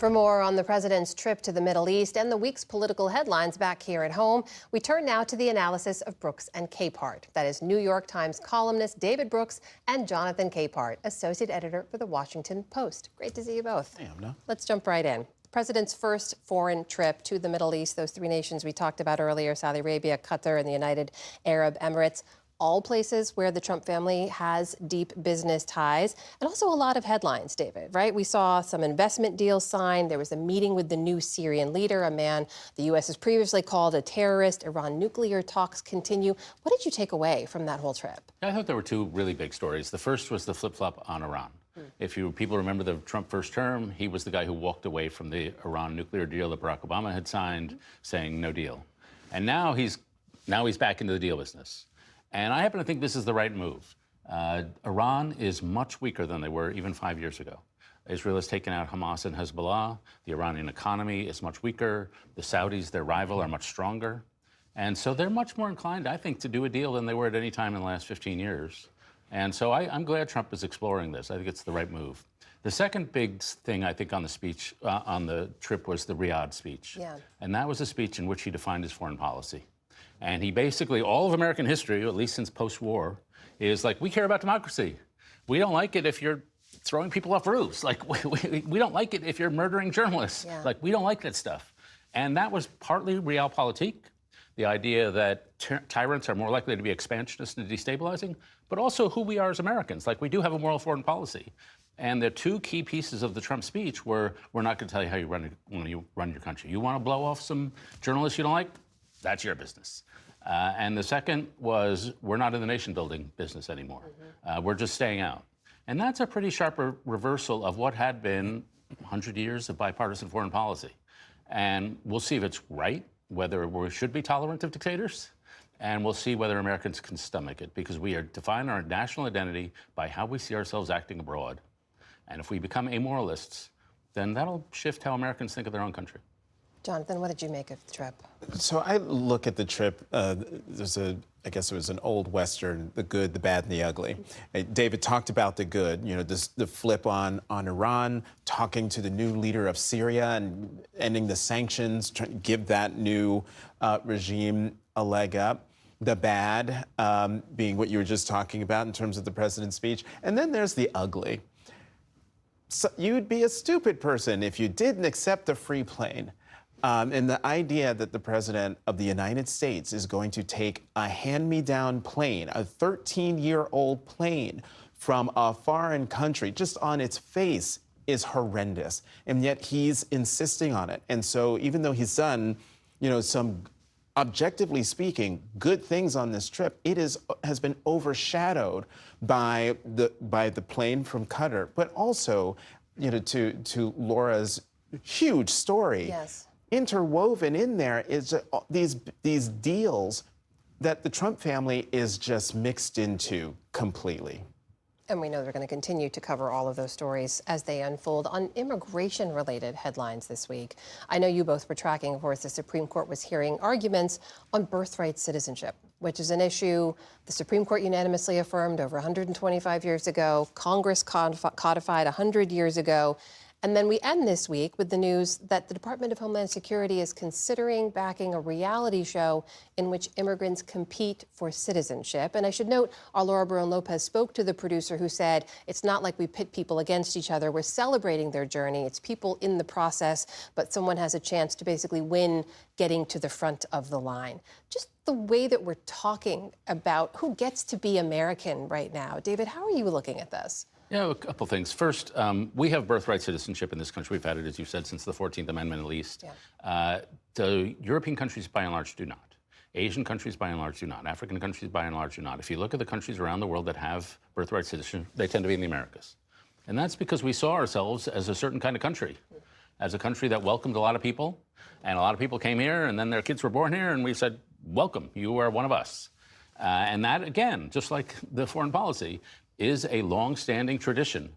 For more on the president's trip to the Middle East and the week's political headlines back here at home, we turn now to the analysis of Brooks and Capehart. That is New York Times columnist David Brooks and Jonathan Capehart, associate editor for The Washington Post. Great to see you both. Hey, Amna. Let's jump right in. The president's first foreign trip to the Middle East, those three nations we talked about earlier, Saudi Arabia, Qatar, and the United Arab Emirates. All places where the Trump family has deep business ties, and also a lot of headlines, David, right? We saw some investment deals signed. There was a meeting with the new Syrian leader, a man the U.S. has previously called a terrorist. Iran nuclear talks continue. What did you take away from that whole trip? I thought there were two really big stories. The first was the flip-flop on Iran. If people remember the Trump first term, he was the guy who walked away from the Iran nuclear deal that Barack Obama had signed, saying no deal. And now he's back into the deal business. And I happen to think this is the right move. Iran is much weaker than they were even 5 years ago. Israel has taken out Hamas and Hezbollah. The Iranian economy is much weaker. The Saudis, their rival, are much stronger. And so they're much more inclined, I think, to do a deal than they were at any time in the last 15 years. And so I'm glad Trump is exploring this. I think it's the right move. The second big thing, I think, on the speech, on the trip was the Riyadh speech. Yeah. And that was a speech in which he defined his foreign policy. And he basically, all of American history, at least since post-war, is like, we care about democracy. We don't like it if you're throwing people off roofs. Like, we don't like it if you're murdering journalists. Yeah. Like, we don't like that stuff. And that was partly realpolitik, the idea that tyrants are more likely to be expansionist and destabilizing, but also who we are as Americans. Like, we do have a moral foreign policy. And the two key pieces of the Trump speech were, we're not going to tell you how you run your country. You want to blow off some journalists you don't like? That's your business. And the second was, we're not in the nation-building business anymore. We're just staying out. And that's a pretty sharp reversal of what had been 100 years of bipartisan foreign policy. And we'll see if it's right, whether we should be tolerant of dictators, and we'll see whether Americans can stomach it, because we are defining our national identity by how we see ourselves acting abroad. And if we become amoralists, then that'll shift how Americans think of their own country. Jonathan, what did you make of the trip? So I look at the trip, I guess it was an old Western, the good, the bad, and the ugly. David talked about the good, the flip on Iran, talking to the new leader of Syria and ending the sanctions, trying to give that new regime a leg up. The bad being what you were just talking about in terms of the president's speech. And then there's the ugly. So you'd be a stupid person if you didn't accept the free plane. And the idea that the president of the United States is going to take a hand-me-down plane, a 13-year-old plane from a foreign country, just on its face, is horrendous. And yet he's insisting on it. And so even though he's done, some, objectively speaking, good things on this trip, it has been overshadowed by the plane from Qatar, but also, to Laura's huge story. Yes. Interwoven in there is these deals that the Trump family is just mixed into completely. And we know they're going to continue to cover all of those stories as they unfold. On immigration-related headlines this week, I know you both were tracking, of course, the Supreme Court was hearing arguments on birthright citizenship, which is an issue the Supreme Court unanimously affirmed over 125 years ago, Congress codified 100 years ago. And then we end this week with the news that the Department of Homeland Security is considering backing a reality show in which immigrants compete for citizenship. And I should note, our Laura Barone-Lopez spoke to the producer who said, it's not like we pit people against each other. We're celebrating their journey. It's people in the process, but someone has a chance to basically win getting to the front of the line. Just the way that we're talking about who gets to be American right now. David, how are you looking at this? Yeah, a couple things. First, we have birthright citizenship in this country. We've had it, as you said, since the 14th Amendment at least. Yeah. The European countries, by and large, do not. Asian countries, by and large, do not. African countries, by and large, do not. If you look at the countries around the world that have birthright citizenship, they tend to be in the Americas. And that's because we saw ourselves as a certain kind of country, as a country that welcomed a lot of people, and a lot of people came here, and then their kids were born here, and we said, welcome, you are one of us. And that, again, just like the foreign policy, is a long-standing tradition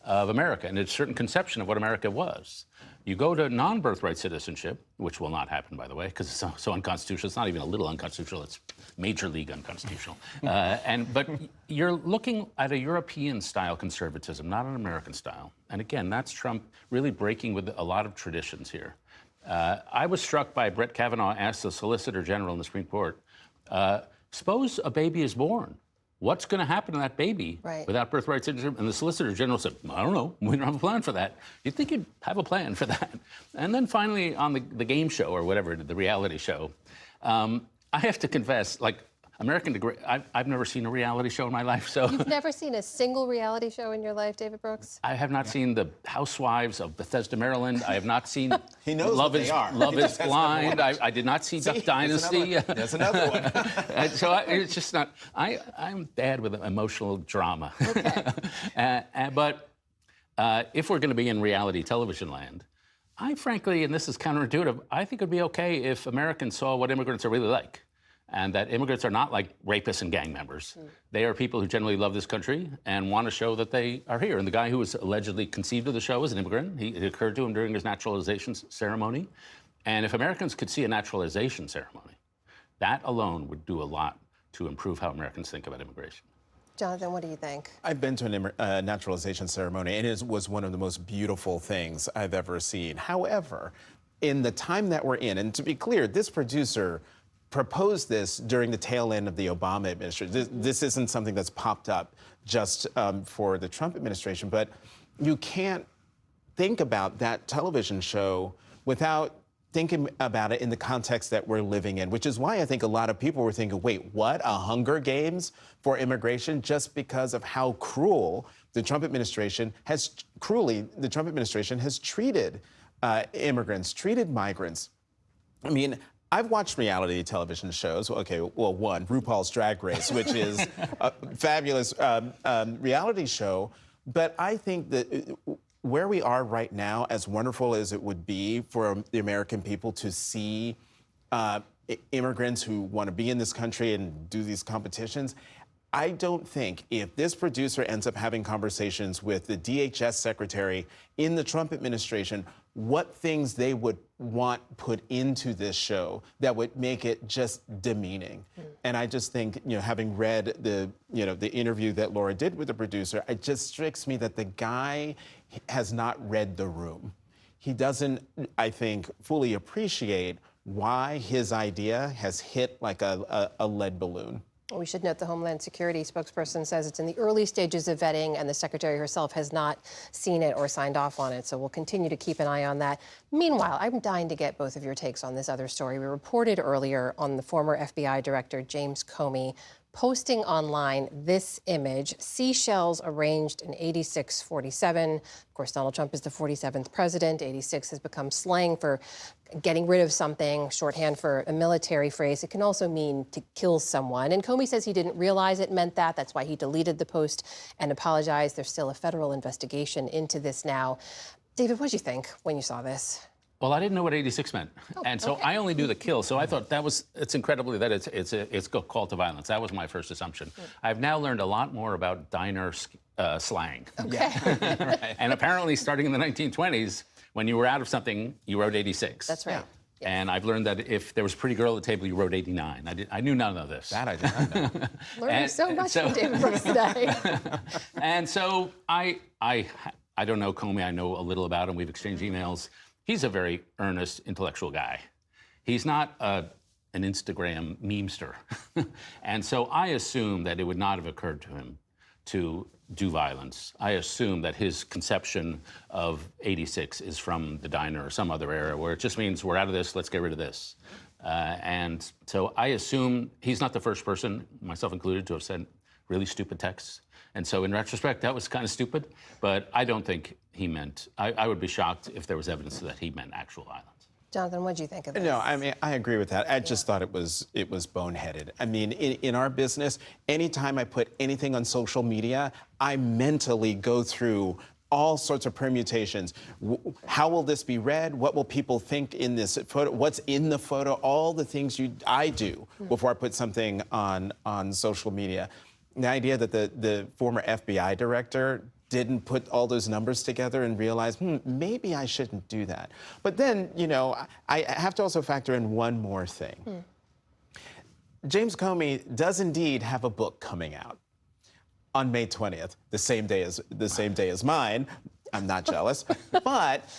of America and a certain conception of what America was. You go to non-birthright citizenship, which will not happen, by the way, because it's so unconstitutional. It's not even a little unconstitutional. It's major league unconstitutional. But you're looking at a European-style conservatism, not an American style. And again, that's Trump really breaking with a lot of traditions here. I was struck by Brett Kavanaugh asked the Solicitor General in the Supreme Court, suppose a baby is born. What's going to happen to that baby without birthright citizenship? And the Solicitor General said, I don't know. We don't have a plan for that. You'd think you'd have a plan for that. And then finally, on the game show or whatever, the reality show, I have to confess, like, I've never seen a reality show in my life, so... You've never seen a single reality show in your life, David Brooks? I have not seen the Housewives of Bethesda, Maryland. I have not seen He knows Love what is they are. Love is Blind. I did not see Duck Dynasty. That's another one. So it's just not... I'm bad with emotional drama. Okay. But if we're going to be in reality television land, I frankly, and this is counterintuitive, I think it would be okay if Americans saw what immigrants are really like. And that immigrants are not like rapists and gang members. They are people who generally love this country and want to show that they are here. And the guy who was allegedly conceived of the show is an immigrant. It occurred to him during his naturalization ceremony. And if Americans could see a naturalization ceremony, that alone would do a lot to improve how Americans think about immigration. Jonathan, what do you think? I've been to a naturalization ceremony, and it was one of the most beautiful things I've ever seen. However, in the time that we're in, and to be clear, this producer proposed this during the tail end of the Obama administration. This isn't something that's popped up just for the Trump administration, but you can't think about that television show without thinking about it in the context that we're living in, which is why I think a lot of people were thinking, wait, what, a Hunger Games for immigration, just because of how cruel the Trump administration has treated immigrants, treated migrants. I mean, I've watched reality television shows. Okay, well, one, RuPaul's Drag Race, which is a fabulous reality show. But I think that where we are right now, as wonderful as it would be for the American people to see immigrants who want to be in this country and do these competitions, I don't think if this producer ends up having conversations with the DHS secretary in the Trump administration, what things they would want put into this show that would make it just demeaning. And I just think, having read the interview that Laura did with the producer, it just strikes me that the guy has not read the room. He doesn't, I think, fully appreciate why his idea has hit like a lead balloon. We should note the Homeland Security spokesperson says it's in the early stages of vetting, and the secretary herself has not seen it or signed off on it. So we'll continue to keep an eye on that. Meanwhile, I'm dying to get both of your takes on this other story. We reported earlier on the former FBI director, James Comey, posting online this image, seashells arranged in 8647. Of course, Donald Trump is the 47th president. 86 has become slang for getting rid of something, shorthand for a military phrase. It can also mean to kill someone. And Comey says he didn't realize it meant that. That's why he deleted the post and apologized. There's still a federal investigation into this now. David, what did you think when you saw this? Well, I didn't know what 86 meant. And so I only knew the kill. So I thought it's incredibly that it's a call to violence. That was my first assumption. I've now learned a lot more about diner slang. Okay. And apparently starting in the 1920s, when you were out of something, you wrote 86. That's right. Yeah. And I've learned that if there was a pretty girl at the table, you wrote 89. I knew none of this. That I did not know. Learning so much from David Brooks today. And so I don't know Comey. I know a little about him. We've exchanged emails. He's a very earnest, intellectual guy. He's not an Instagram memester. And so I assume that it would not have occurred to him to do violence. I assume that his conception of 86 is from the diner or some other era where it just means we're out of this, let's get rid of this. And so I assume he's not the first person, myself included, to have sent really stupid texts. And so in retrospect, that was kind of stupid, but I don't think he meant, I would be shocked if there was evidence that he meant actual violence. Jonathan, what did you think of this? No, I mean, I agree with that. I just thought it was boneheaded. I mean, in our business, anytime I put anything on social media, I mentally go through all sorts of permutations. How will this be read? What will people think in this photo? What's in the photo? All the things I do before I put something on social media. The idea that the former FBI director didn't put all those numbers together and realize, maybe I shouldn't do that. But then, you know, I have to also factor in one more thing. James Comey does indeed have a book coming out on May 20th, the same day as mine. I'm not jealous. But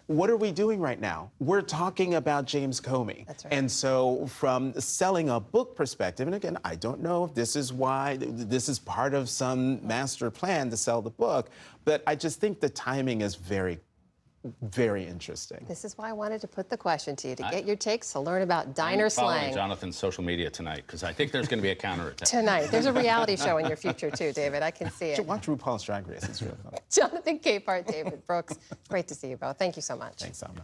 what are we doing right now? We're talking about James Comey. That's right. And so from selling a book perspective, and again, I don't know if this is why, this is part of some master plan to sell the book, but I just think the timing is very, very interesting. This is why I wanted to put the question to you, to get your takes, to learn about diner Following slang. Jonathan's social media tonight, because I think there's going to be a counterattack. Tonight. There's a reality show in your future, too, David. I can see it. Watch RuPaul's Drag Race. It's really fun. Jonathan Capehart, David Brooks. Great to see you both. Thank you so much. Thanks, Amna.